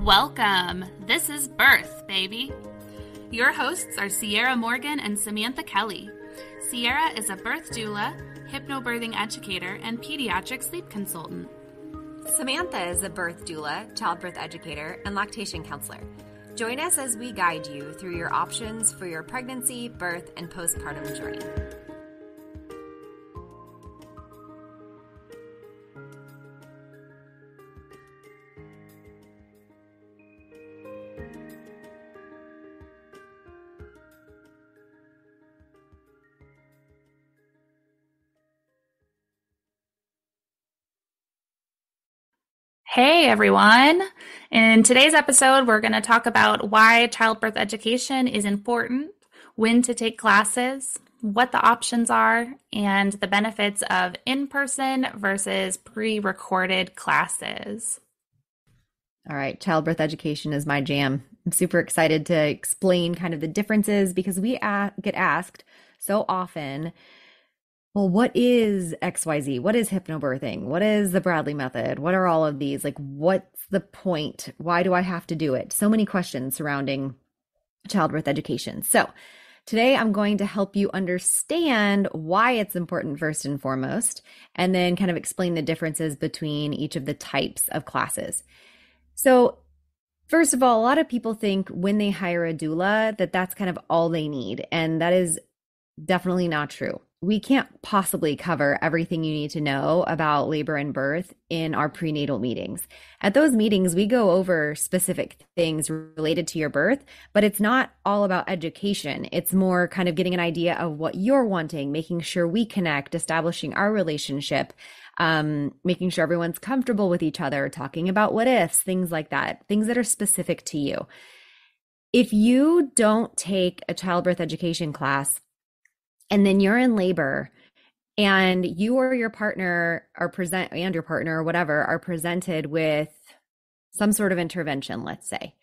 Welcome! This is Birth, baby! Your hosts are Sierra Morgan and Samantha Kelly. Sierra is a birth doula, hypnobirthing educator, and pediatric sleep consultant. Samantha is a birth doula, childbirth educator, and lactation counselor. Join us as we guide you through your options for your pregnancy, birth, and postpartum journey. Hey everyone! In today's episode, we're going to talk about why childbirth education is important, when to take classes, what the options are, and the benefits of in-person versus pre-recorded classes. All right, childbirth education is my jam. I'm super excited to explain kind of the differences because we get asked so often, well, what is XYZ? What is hypnobirthing? What is the Bradley method? What are all of these? Like, what's the point? Why do I have to do it? So many questions surrounding childbirth education. So today I'm going to help you understand why it's important first and foremost, and then kind of explain the differences between each of the types of classes. So first of all, a lot of people think when they hire a doula that that's kind of all they need, and that is definitely not true. We can't possibly cover everything you need to know about labor and birth in our prenatal meetings. At those meetings, we go over specific things related to your birth, but it's not all about education. It's more kind of getting an idea of what you're wanting, making sure we connect, establishing our relationship, making sure everyone's comfortable with each other, talking about what ifs, things like that, things that are specific to you. If you don't take a childbirth education class, and then you're in labor and you or your partner are presented with some sort of intervention, let's say,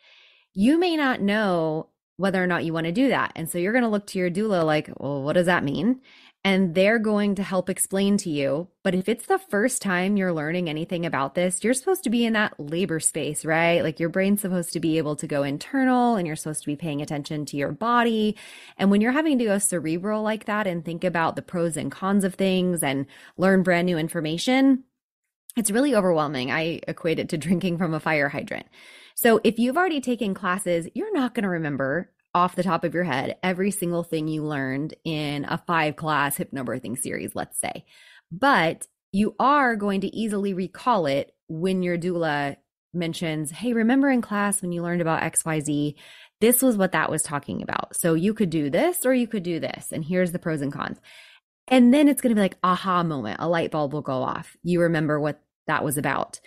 you may not know whether or not you want to do that. And so you're going to look to your doula like, well, what does that mean? And they're going to help explain to you. But if it's the first time you're learning anything about this, you're supposed to be in that labor space, right? Like your brain's supposed to be able to go internal and you're supposed to be paying attention to your body. And when you're having to go cerebral like that and think about the pros and cons of things and learn brand new information, it's really overwhelming. I equate it to drinking from a fire hydrant. So if you've already taken classes, you're not going to remember off the top of your head every single thing you learned in a 5-class hypnobirthing series, let's say. But you are going to easily recall it when your doula mentions, hey, remember in class when you learned about XYZ, this was what that was talking about. So you could do this or you could do this, and here's the pros and cons. And then it's going to be like aha moment, a light bulb will go off. You remember what that was about.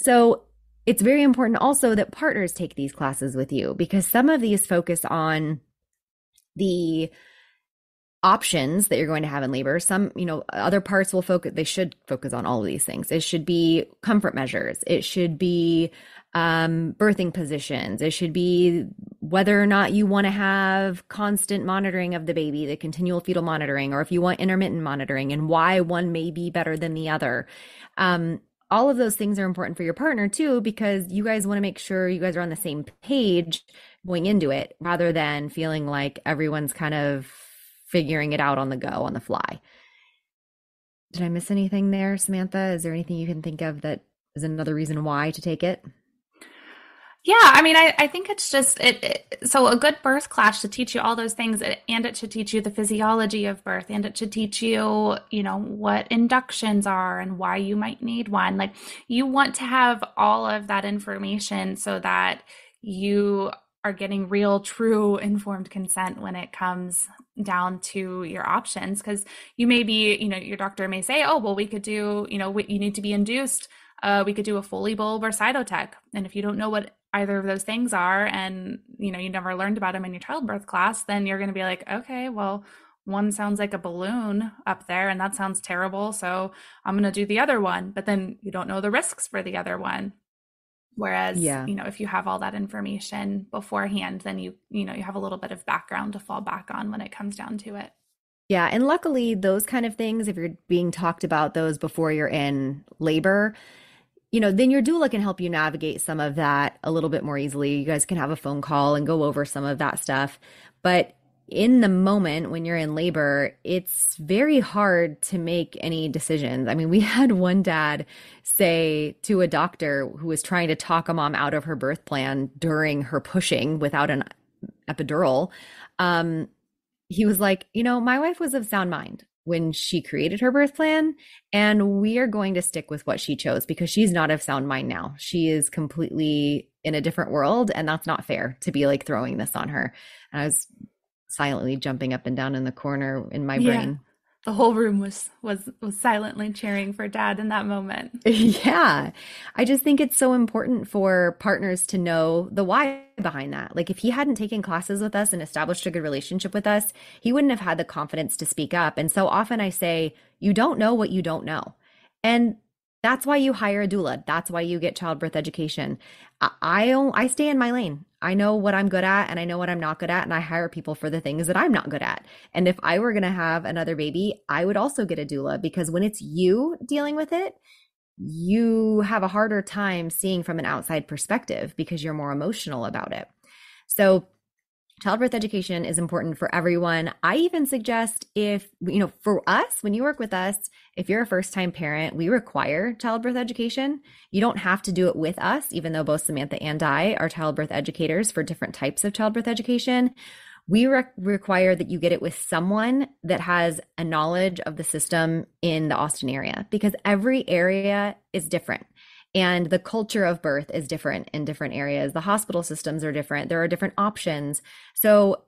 So it's very important also that partners take these classes with you, because some of these focus on the options that you're going to have in labor. Some, other parts they should focus on all of these things. It should be comfort measures. It should be birthing positions. It should be whether or not you want to have constant monitoring of the baby, the continual fetal monitoring, or if you want intermittent monitoring and why one may be better than the other. All of those things are important for your partner too, because you guys want to make sure you guys are on the same page going into it, rather than feeling like everyone's kind of figuring it out on the go, on the fly. Did I miss anything there, Samantha? Is there anything you can think of that is another reason why to take it? Yeah, I think it's just so a good birth class should teach you all those things, and it should teach you the physiology of birth, and it should teach you, what inductions are and why you might need one. Like, you want to have all of that information so that you are getting real, true, informed consent when it comes down to your options. Because you may be, your doctor may say, oh, well, we could do, you need to be induced. We could do a Foley bulb or cytotech. And if you don't know what either of those things are, and you never learned about them in your childbirth class, then you're going to be like, okay, well, one sounds like a balloon up there and that sounds terrible, so I'm going to do the other one. But then you don't know the risks for the other one. Whereas, if you have all that information beforehand, then you have a little bit of background to fall back on when it comes down to it. Yeah. And luckily those kind of things, if you're being talked about those before you're in labor, then your doula can help you navigate some of that a little bit more easily. You guys can have a phone call and go over some of that stuff. But in the moment when you're in labor, it's very hard to make any decisions. I mean, we had one dad say to a doctor who was trying to talk a mom out of her birth plan during her pushing without an epidural. Um, he was like, my wife was of sound mind when she created her birth plan, and we are going to stick with what she chose because she's not of sound mind now. She is completely in a different world, and that's not fair to be like throwing this on her. And I was silently jumping up and down in the corner in my Yeah. brain. The whole room was silently cheering for dad in that moment. Yeah. I just think it's so important for partners to know the why behind that. Like if he hadn't taken classes with us and established a good relationship with us, he wouldn't have had the confidence to speak up. And so often I say, you don't know what you don't know. And that's why you hire a doula. That's why you get childbirth education. I stay in my lane. I know what I'm good at and I know what I'm not good at, and I hire people for the things that I'm not good at. And if I were going to have another baby, I would also get a doula, because when it's you dealing with it, you have a harder time seeing from an outside perspective because you're more emotional about it. So childbirth education is important for everyone. I even suggest for us, when you work with us, if you're a first-time parent, we require childbirth education. You don't have to do it with us, even though both Samantha and I are childbirth educators for different types of childbirth education. We require that you get it with someone that has a knowledge of the system in the Austin area, because every area is different. And the culture of birth is different in different areas. The hospital systems are different. There are different options. So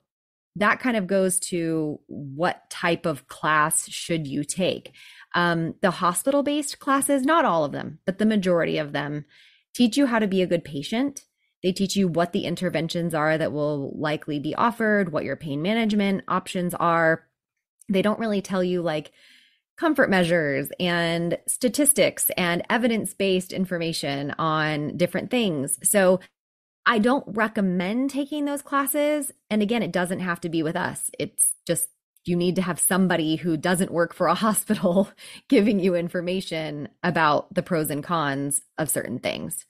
that kind of goes to what type of class should you take. The hospital-based classes, not all of them, but the majority of them, teach you how to be a good patient. They teach you what the interventions are that will likely be offered, what your pain management options are. They don't really tell you like comfort measures and statistics and evidence-based information on different things. So I don't recommend taking those classes. And again, it doesn't have to be with us. It's just you need to have somebody who doesn't work for a hospital giving you information about the pros and cons of certain things.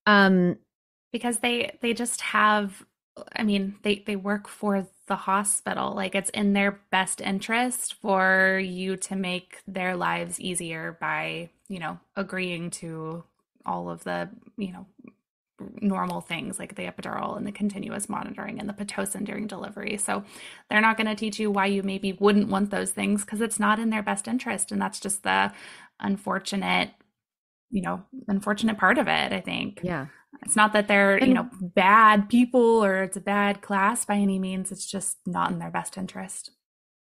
Because they just have, I mean, they work for the hospital. Like it's in their best interest for you to make their lives easier by, agreeing to all of the, normal things like the epidural and the continuous monitoring and the Pitocin during delivery. So they're not going to teach you why you maybe wouldn't want those things because it's not in their best interest. And that's just the unfortunate, unfortunate part of it, I think. Yeah. It's not that they're, bad people or it's a bad class by any means. It's just not in their best interest.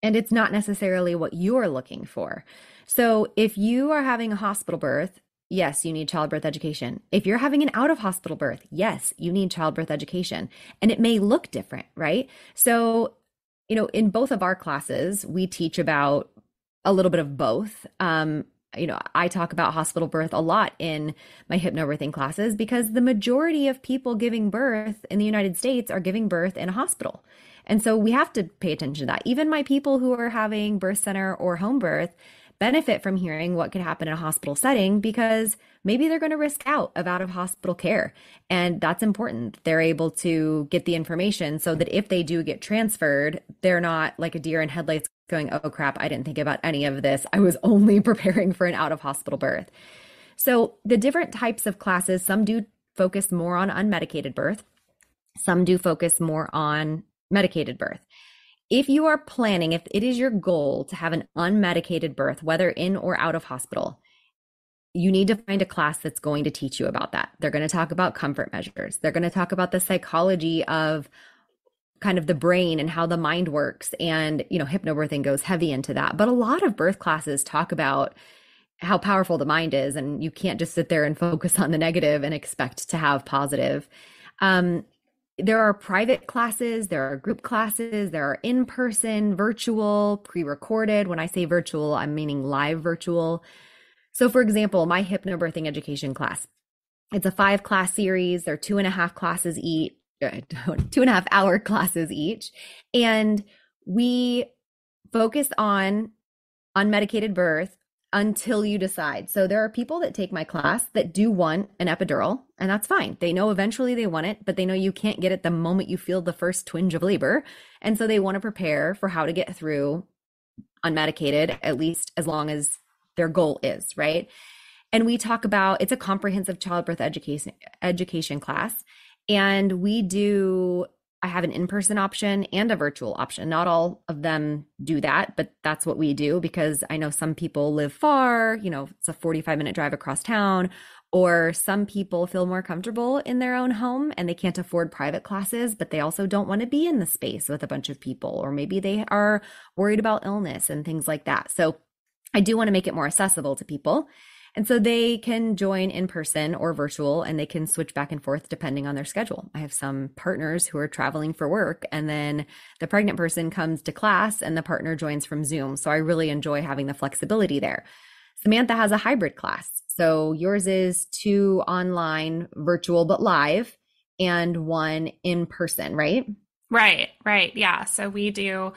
And it's not necessarily what you're looking for. So if you are having a hospital birth, yes, you need childbirth education. If you're having an out of hospital birth, yes, you need childbirth education. And it may look different, right? So, in both of our classes, we teach about a little bit of both. I talk about hospital birth a lot in my hypnobirthing classes because the majority of people giving birth in the United States are giving birth in a hospital. And so we have to pay attention to that. Even my people who are having birth center or home birth benefit from hearing what could happen in a hospital setting because maybe they're going to risk out of hospital care. And that's important. They're able to get the information so that if they do get transferred, they're not like a deer in headlights going, oh crap, I didn't think about any of this. I was only preparing for an out of hospital birth. So the different types of classes, some do focus more on unmedicated birth. Some do focus more on medicated birth. If you are planning, if it is your goal to have an unmedicated birth, whether in or out of hospital, you need to find a class that's going to teach you about that. They're going to talk about comfort measures. They're going to talk about the psychology of kind of the brain and how the mind works. And, hypnobirthing goes heavy into that. But a lot of birth classes talk about how powerful the mind is. And you can't just sit there and focus on the negative and expect to have positive. There are private classes, there are group classes, there are in-person, virtual, pre-recorded. When I say virtual, I'm meaning live virtual. So for example, my hypnobirthing education class, it's a 5-class series. They're 2.5 classes each, 2.5 hour classes each. And we focus on unmedicated birth, until you decide. So there are people that take my class that do want an epidural, and that's fine. They know eventually they want it, but they know you can't get it the moment you feel the first twinge of labor. And so they want to prepare for how to get through unmedicated, at least as long as their goal is, right? And we talk about, it's a comprehensive childbirth education class. And I have an in-person option and a virtual option. Not all of them do that, but that's what we do because I know some people live far, it's a 45-minute drive across town, or some people feel more comfortable in their own home and they can't afford private classes, but they also don't want to be in the space with a bunch of people, or maybe they are worried about illness and things like that. So I do want to make it more accessible to people. And so they can join in person or virtual, and they can switch back and forth depending on their schedule. I have some partners who are traveling for work, and then the pregnant person comes to class and the partner joins from Zoom. So I really enjoy having the flexibility there. Samantha has a hybrid class. So yours is 2 online, virtual, but live, and 1 in person, right? Right. Yeah. So we do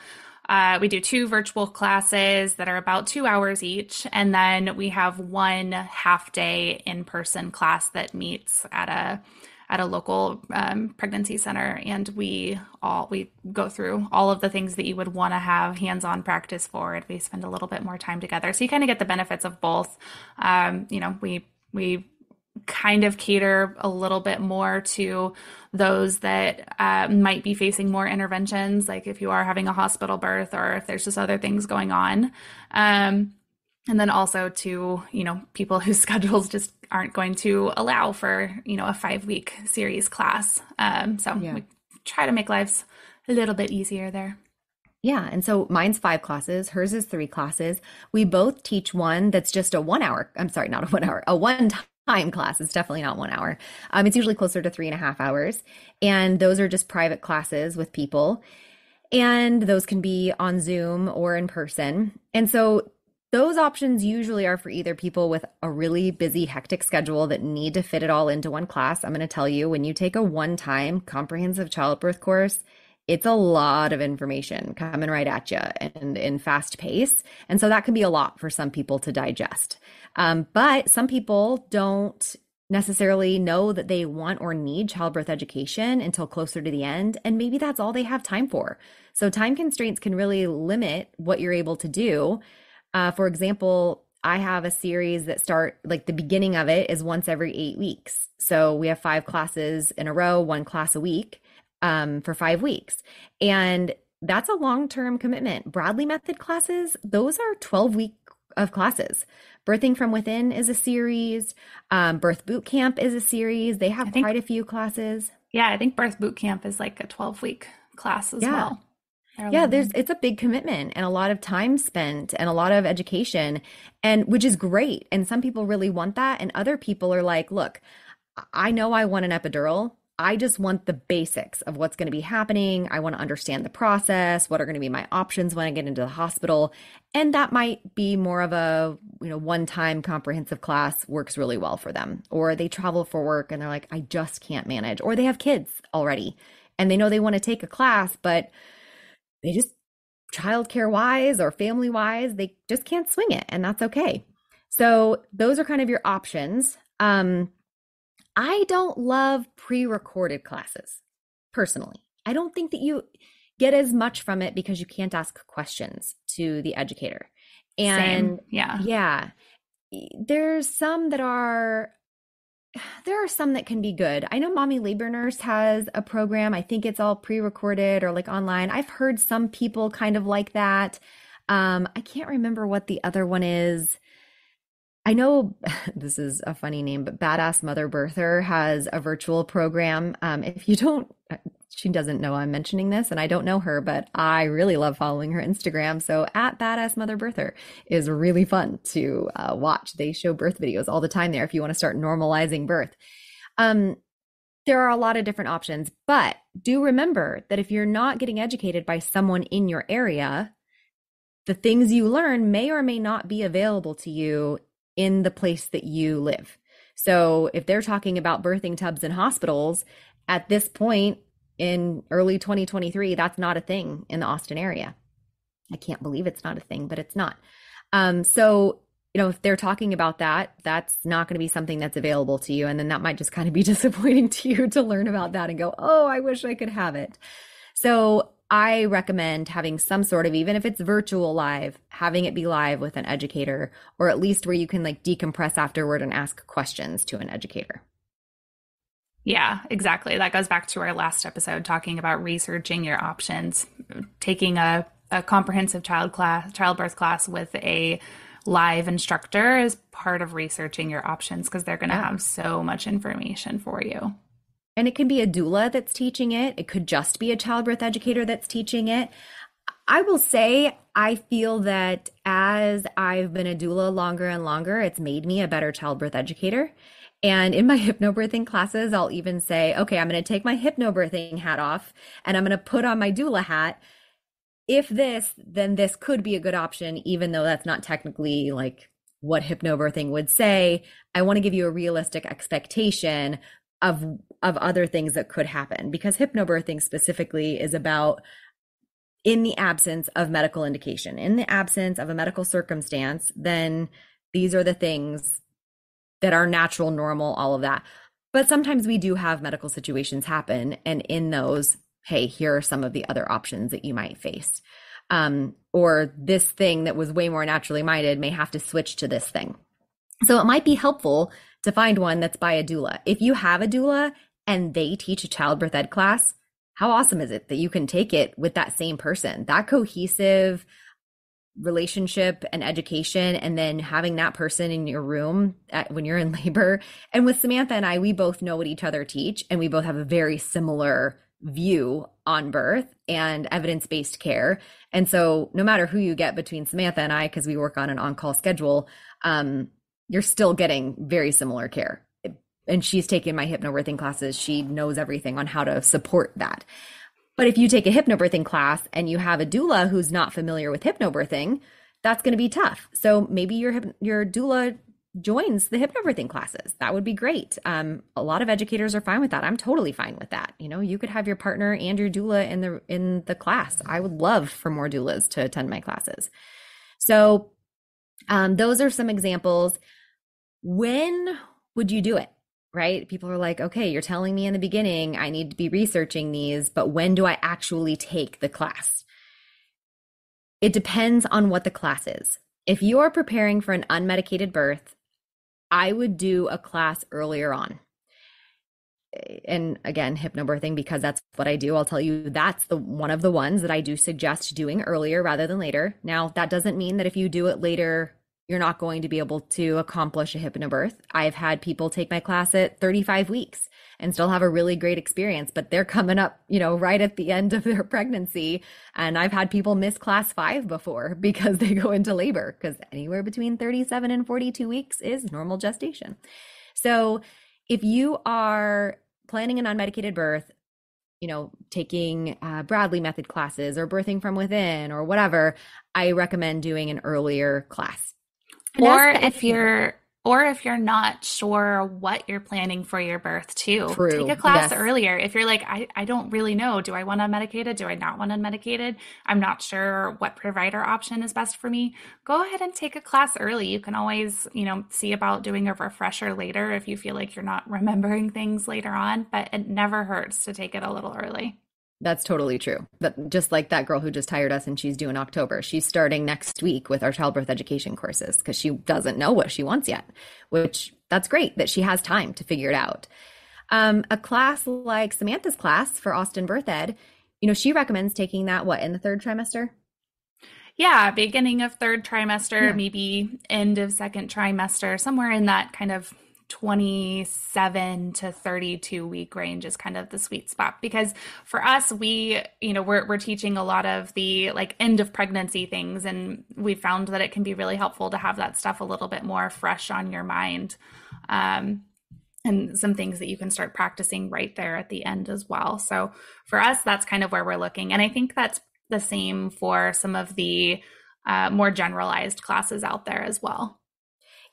2 virtual classes that are about 2 hours each, and then we have 1 half day in-person class that meets at a local pregnancy center, and we go through all of the things that you would want to have hands-on practice for, and we spend a little bit more time together. So you kind of get the benefits of both. We kind of cater a little bit more to those that might be facing more interventions, like if you are having a hospital birth or if there's just other things going on. And then also to, people whose schedules just aren't going to allow for, a 5-week series class. We try to make lives a little bit easier there. Yeah. And so mine's 5 classes, hers is 3 classes. We both teach one that's just a 1 hour. I'm sorry, not a 1 hour, a one-time class. It's definitely not 1 hour. It's usually closer to 3.5 hours. And those are just private classes with people. And those can be on Zoom or in person. And so those options usually are for either people with a really busy, hectic schedule that need to fit it all into one class. I'm going to tell you, when you take a one-time comprehensive childbirth course, it's a lot of information coming right at you and in fast pace. And so that can be a lot for some people to digest. But some people don't necessarily know that they want or need childbirth education until closer to the end. And maybe that's all they have time for. So time constraints can really limit what you're able to do. For example, I have a series that start, like the beginning of it is once every 8 weeks. So we have 5 classes in a row, 1 class a week, for 5 weeks. And that's a long-term commitment. Bradley method classes, those are 12-week of classes. Birthing from Within is a series. Birth Boot Camp is a series. They have quite a few classes. Yeah, I think Birth Boot Camp is like a 12-week class as well. Yeah, it's a big commitment and a lot of time spent and a lot of education, and which is great. And some people really want that. And other people are like, look, I know I want an epidural. I just want the basics of what's going to be happening. I want to understand the process. What are going to be my options when I get into the hospital? And that might be more of a, one-time comprehensive class works really well for them. Or they travel for work and they're like, I just can't manage. Or they have kids already and they know they want to take a class, but they just, childcare wise or family wise, they just can't swing it, and that's okay. So those are kind of your options. I don't love pre-recorded classes personally. I don't think that you get as much from it because you can't ask questions to the educator. And yeah, there's some that are there are some that can be good. I know Mommy Labor Nurse has a program. I think it's all pre-recorded or like online. I've heard some people kind of like that. I can't remember what the other one is. I know this is a funny name, but Badass Mother Birther has a virtual program. If you don't, she doesn't know I'm mentioning this, and I don't know her, but I really love following her Instagram. So at Badass Mother Birther is really fun to watch. They show birth videos all the time there if you want to start normalizing birth. There are a lot of different options, but do remember that if you're not getting educated by someone in your area, the things you learn may or may not be available to you in the place that you live. So if they're talking about birthing tubs in hospitals at this point in early 2023, that's not a thing in the Austin area. I can't believe it's not a thing, but it's not. So if they're talking about that, that's not going to be something that's available to you. And then that might just kind of be disappointing to you to learn about that and go, oh, I wish I could have it. So I recommend having some sort of, even if it's virtual live, having it be live with an educator, or at least where you can like decompress afterward and ask questions to an educator. Yeah, exactly. That goes back to our last episode talking about researching your options. Taking a comprehensive childbirth class with a live instructor is part of researching your options because they're going to Yeah. have so much information for you. And it can be a doula that's teaching it. It could just be a childbirth educator that's teaching it. I will say, I feel that as I've been a doula longer and longer, it's made me a better childbirth educator. And in my hypnobirthing classes, I'll even say, okay, I'm going to take my hypnobirthing hat off and I'm going to put on my doula hat. If this, then this could be a good option, even though that's not technically like what hypnobirthing would say. I want to give you a realistic expectation of other things that could happen, because hypnobirthing specifically is about, in the absence of medical indication, in the absence of a medical circumstance, then these are the things that are natural, normal, all of that. But sometimes we do have medical situations happen. And in those, hey, here are some of the other options that you might face. Or this thing that was way more naturally minded may have to switch to this thing. So it might be helpful to find one that's by a doula. If you have a doula and they teach a childbirth ed class, how awesome is it that you can take it with that same person? That cohesive relationship and education, and then having that person in your room when you're in labor. And with Samantha and I, we both know what each other teach, and we both have a very similar view on birth and evidence-based care. And so no matter who you get between Samantha and I, because we work on an on-call schedule, you're still getting very similar care. And she's taken my hypnobirthing classes. She knows everything on how to support that. But if you take a hypnobirthing class and you have a doula who's not familiar with hypnobirthing, that's going to be tough. So maybe your doula joins the hypnobirthing classes. That would be great. A lot of educators are fine with that. I'm totally fine with that. You could have your partner and your doula in the class. I would love for more doulas to attend my classes. So those are some examples. When would you do it? Right? People are like, okay, you're telling me in the beginning I need to be researching these, but when do I actually take the class? It depends on what the class is. If you are preparing for an unmedicated birth, I would do a class earlier on. And again, hypnobirthing, because that's what I do, I'll tell you that's one of the ones that I do suggest doing earlier rather than later. Now, that doesn't mean that if you do it later, you're not going to be able to accomplish a hypnobirth. I've had people take my class at 35 weeks and still have a really great experience, but they're coming up, right at the end of their pregnancy. And I've had people miss class 5 before because they go into labor, because anywhere between 37 and 42 weeks is normal gestation. So if you are planning an unmedicated birth, taking Bradley method classes or birthing from within or whatever, I recommend doing an earlier class. Or if you're not sure what you're planning for your birth too, True. take a class Yes. earlier. If you're like, I don't really know, do I want unmedicated? Do I not want unmedicated? I'm not sure what provider option is best for me. Go ahead and take a class early. You can always, see about doing a refresher later if you feel like you're not remembering things later on, but it never hurts to take it a little early. That's totally true. But just like that girl who just hired us and she's due in October, she's starting next week with our childbirth education courses because she doesn't know what she wants yet, which that's great that she has time to figure it out. A class like Samantha's class for Austin Birth Ed, she recommends taking that in the 3rd trimester? Yeah, beginning of 3rd trimester, Yeah. maybe end of 2nd trimester, somewhere in that kind of 27 to 32 week range is kind of the sweet spot, because for us, we're teaching a lot of the like end of pregnancy things, and we found that it can be really helpful to have that stuff a little bit more fresh on your mind, and some things that you can start practicing right there at the end as well. So for us, that's kind of where we're looking, and I think that's the same for some of the more generalized classes out there as well.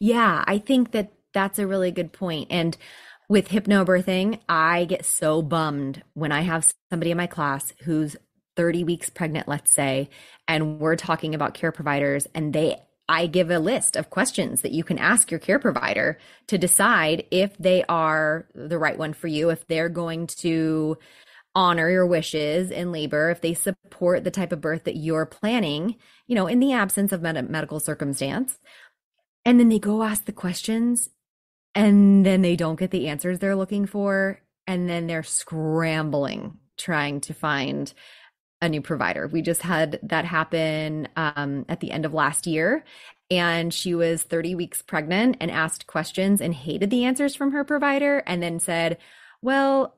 Yeah, I think that that's a really good point. And with hypnobirthing, I get so bummed when I have somebody in my class who's 30 weeks pregnant, let's say, and we're talking about care providers and they I give a list of questions that you can ask your care provider to decide if they are the right one for you, if they're going to honor your wishes in labor, if they support the type of birth that you're planning, in the absence of medical circumstance. And then they go ask the questions, and then they don't get the answers they're looking for. And then they're scrambling trying to find a new provider. We just had that happen at the end of last year. And she was 30 weeks pregnant and asked questions and hated the answers from her provider, and then said, well,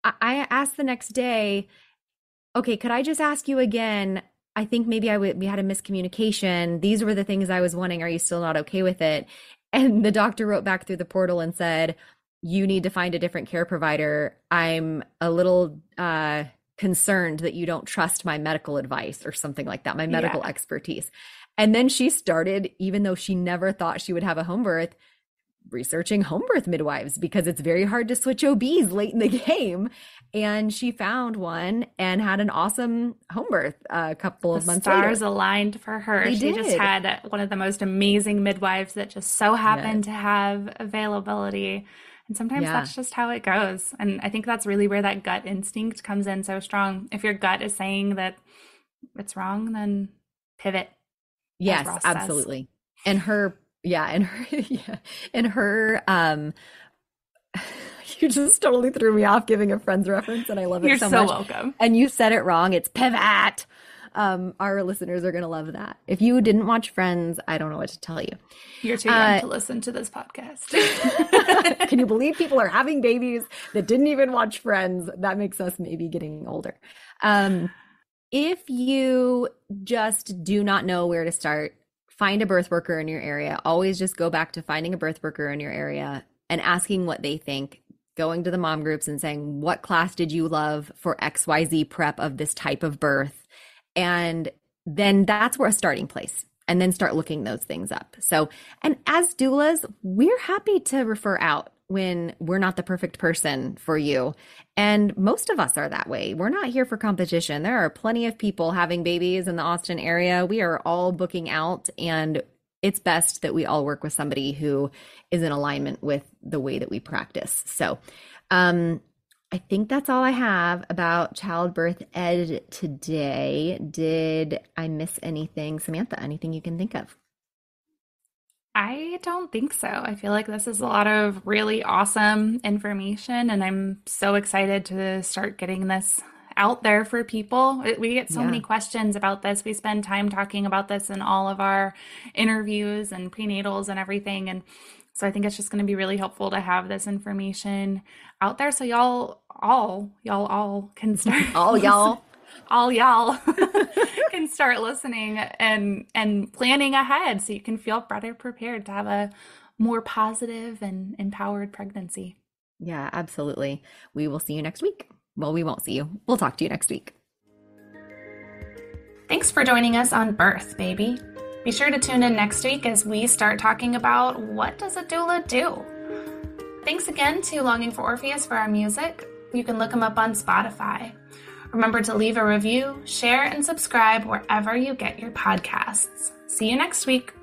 I asked the next day, okay, could I just ask you again? I think maybe we had a miscommunication. These were the things I was wanting. Are you still not okay with it? And the doctor wrote back through the portal and said, you need to find a different care provider. I'm a little concerned that you don't trust my medical advice or something like that, my medical expertise. And then she started, even though she never thought she would have a home birth, researching home birth midwives, because it's very hard to switch OBs late in the game. And she found one and had an awesome home birth a couple of months later. Stars aligned for her. She just had one of the most amazing midwives that just so happened to have availability. And sometimes that's just how it goes. And I think that's really where that gut instinct comes in so strong. If your gut is saying that it's wrong, then pivot. Yes, absolutely. And her, you just totally threw me off giving a Friends reference, and I love it so much. You're so welcome. And you said it wrong. It's pivot. Our listeners are going to love that. If you didn't watch Friends, I don't know what to tell you. You're too young to listen to this podcast. Can you believe people are having babies that didn't even watch Friends? That makes us maybe getting older. If you just do not know where to start, find a birth worker in your area. Always just go back to finding a birth worker in your area and asking what they think. Going to the mom groups and saying, what class did you love for XYZ prep of this type of birth? And then that's where a starting place. And then start looking those things up. So, and as doulas, we're happy to refer out when we're not the perfect person for you. And most of us are that way. We're not here for competition. There are plenty of people having babies in the Austin area. We are all booking out, and it's best that we all work with somebody who is in alignment with the way that we practice. So, I think that's all I have about childbirth ed today. Did I miss anything? Samantha, anything you can think of? I don't think so. I feel like this is a lot of really awesome information, and I'm so excited to start getting this out there for people. We get so many questions about this. We spend time talking about this in all of our interviews and prenatals and everything. And so I think it's just going to be really helpful to have this information out there, so y'all can start all y'all can start listening and planning ahead, so you can feel better prepared to have a more positive and empowered pregnancy. Yeah, absolutely. We will see you next week. Well, we won't see you. We'll talk to you next week. Thanks for joining us on Birth, Baby. Be sure to tune in next week as we start talking about what does a doula do. Thanks again to Longing for Orpheus for our music. You can look them up on Spotify. Remember to leave a review, share, and subscribe wherever you get your podcasts. See you next week.